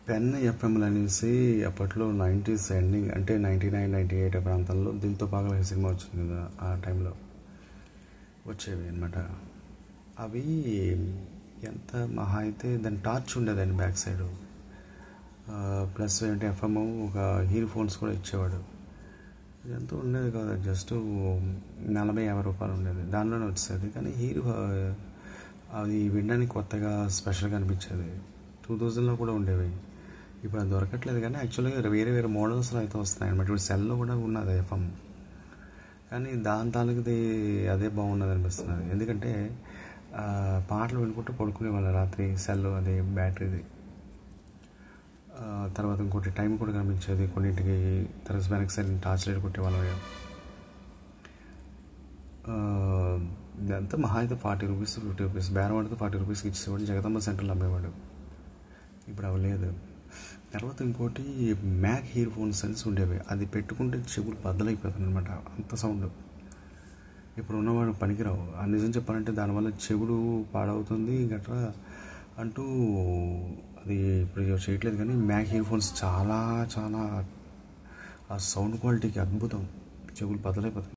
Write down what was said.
Pen ఎఫ్ఎంలు అనేసి అప్పట్లో 90s ending అంటే 99, 98 ప్రాంతాల్లో దిల్తో పాగల్ సినిమా వచ్చింది కదా, ఆ టైంలో వచ్చేవి అనమాట. అవి ఎంత మహా అయితే దాని టార్చ్ ఉండేదండి బ్యాక్ సైడ్, ప్లస్ ఏంటంటే ఎఫ్ఎం ఒక ఇయర్ ఫోన్స్ కూడా ఇచ్చేవాడు. ఇదంతా ఉండేది కాదు, జస్ట్ 40-50 రూపాయలు ఉండేది, దానిలోనే వచ్చేది. కానీ అది వినడానికి కొత్తగా స్పెషల్గా అనిపించేది. 2000లో కూడా ఉండేవి, ఇప్పుడు అది దొరకట్లేదు. కానీ యాక్చువల్గా వేరే వేరే మోడల్స్లో అయితే వస్తున్నాయి అనమాట. ఇప్పుడు సెల్లో కూడా ఉన్నది ఎఫ్ఎం, కానీ దాని తాలూకుది అదే బాగున్నది అనిపిస్తున్నది. ఎందుకంటే పాటలు వినుకుంటూ పడుకునే వాళ్ళ రాత్రి సెల్ అది బ్యాటరీది. తర్వాత ఇంకోటి టైం కూడా కనిపించేది కొన్నింటికి. తర్వాత వెనక్కి సైడ్ టార్చ్ లైట్ కొట్టేవాళ్ళం. ఇదంతా మహా అయితే 40 రూపీస్ 50 రూపీస్ బేరం పడితే 40 రూపీస్కి ఇచ్చేవాడు. జగదంబ సెంటర్లో అమ్మేవాడు, ఇప్పుడు అవి లేదు. తర్వాత ఇంకోటి మ్యాక్ ఇయర్ ఫోన్స్ అనేసి ఉండేవి, అది పెట్టుకుంటే చెవులు బద్దలైపోతుంది అనమాట, అంత సౌండ్. ఇప్పుడు ఉన్నవాడు పనికిరావు. ఆ నిజం చెప్పాలంటే దానివల్ల చెవులు పాడవుతుంది గట్రా అంటూ అది ఇప్పుడు చేయట్లేదు. కానీ మ్యాక్ ఇయర్ ఫోన్స్ చాలా చాలా ఆ సౌండ్ క్వాలిటీకి అద్భుతం, చెవులు బద్దలైపోతాయి.